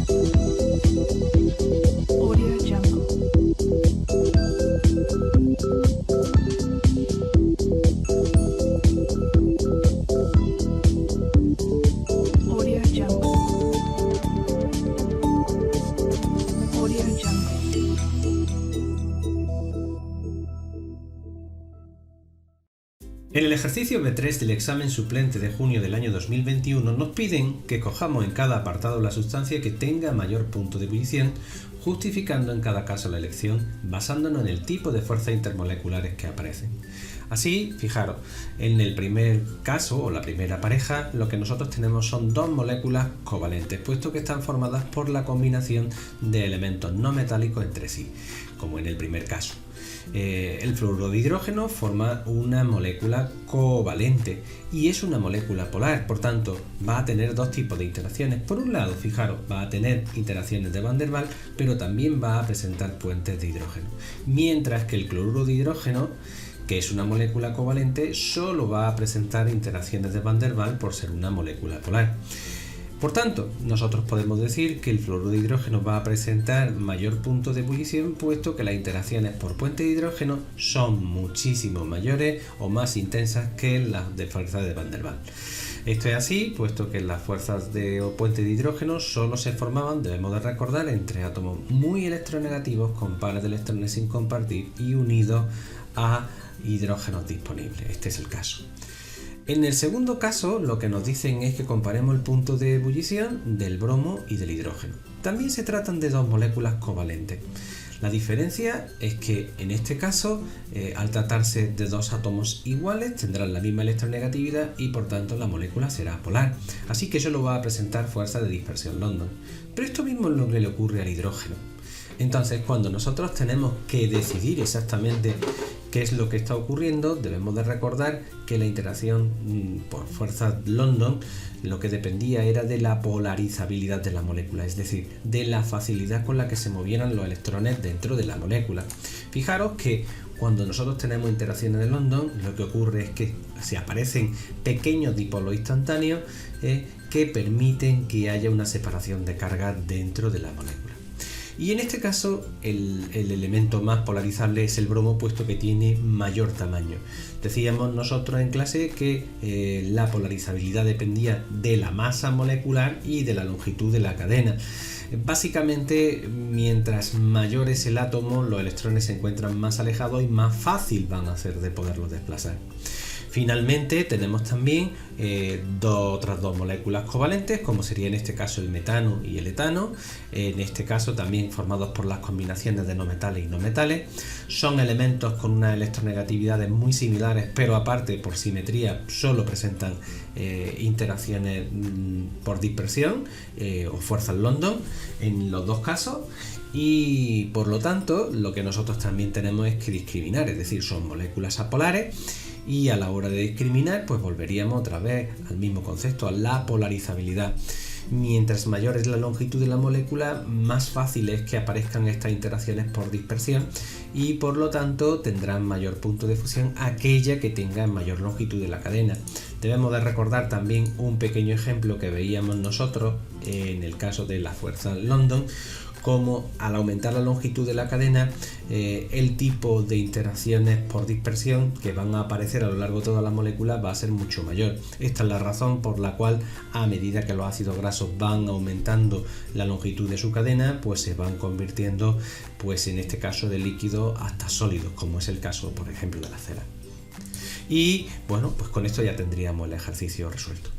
Audio Jungle. Audio Jungle. Audio Jungle. En el ejercicio B3 del examen suplente de junio del año 2021 nos piden que cojamos en cada apartado la sustancia que tenga mayor punto de ebullición, justificando en cada caso la elección basándonos en el tipo de fuerzas intermoleculares que aparecen. Así, fijaros, en el primer caso o la primera pareja lo que nosotros tenemos son dos moléculas covalentes, puesto que están formadas por la combinación de elementos no metálicos entre sí, como en el primer caso. El fluoruro de hidrógeno forma una molécula covalente y es una molécula polar, por tanto va a tener dos tipos de interacciones. Por un lado, fijaros, va a tener interacciones de Van der Waals, pero también va a presentar puentes de hidrógeno, mientras que el cloruro de hidrógeno, que es una molécula covalente, solo va a presentar interacciones de Van der Waals por ser una molécula polar. Por tanto, nosotros podemos decir que el fluoruro de hidrógeno va a presentar mayor punto de ebullición, puesto que las interacciones por puente de hidrógeno son muchísimo mayores o más intensas que las de fuerza de Van der Waals. Esto es así, puesto que las fuerzas de puente de hidrógeno solo se formaban, debemos de recordar, entre átomos muy electronegativos con pares de electrones sin compartir y unidos a hidrógenos disponibles. Este es el caso. En el segundo caso, lo que nos dicen es que comparemos el punto de ebullición del bromo y del hidrógeno. También se tratan de dos moléculas covalentes. La diferencia es que en este caso, al tratarse de dos átomos iguales, tendrán la misma electronegatividad y por tanto la molécula será polar. Así que solo va a presentar fuerza de dispersión London. Pero esto mismo es lo que le ocurre al hidrógeno. Entonces, cuando nosotros tenemos que decidir exactamente qué es lo que está ocurriendo, debemos de recordar que la interacción por fuerza London lo que dependía era de la polarizabilidad de la molécula, es decir, de la facilidad con la que se movieran los electrones dentro de la molécula. Fijaros que cuando nosotros tenemos interacciones de London, lo que ocurre es que se aparecen pequeños dipolos instantáneos que permiten que haya una separación de carga dentro de la molécula. Y en este caso el elemento más polarizable es el bromo, puesto que tiene mayor tamaño. Decíamos nosotros en clase que la polarizabilidad dependía de la masa molecular y de la longitud de la cadena. Básicamente, mientras mayor es el átomo, los electrones se encuentran más alejados y más fácil van a ser de poderlos desplazar. Finalmente tenemos también otras dos moléculas covalentes, como sería en este caso el metano y el etano, en este caso también formados por las combinaciones de no metales y no metales. Son elementos con unas electronegatividades muy similares, pero aparte por simetría solo presentan interacciones por dispersión o fuerzas London en los dos casos. Y por lo tanto lo que nosotros también tenemos es que discriminar, es decir, son moléculas apolares. Y a la hora de discriminar, pues volveríamos otra vez al mismo concepto, a la polarizabilidad. Mientras mayor es la longitud de la molécula, más fácil es que aparezcan estas interacciones por dispersión y por lo tanto tendrán mayor punto de fusión aquella que tenga mayor longitud de la cadena. Debemos de recordar también un pequeño ejemplo que veíamos nosotros en el caso de la fuerza London, como al aumentar la longitud de la cadena, el tipo de interacciones por dispersión que van a aparecer a lo largo de toda la molécula va a ser mucho mayor. Esta es la razón por la cual, a medida que los ácidos grasos van aumentando la longitud de su cadena, pues se van convirtiendo, pues en este caso, de líquidos hasta sólidos, como es el caso, por ejemplo, de la cera. Y bueno, pues con esto ya tendríamos el ejercicio resuelto.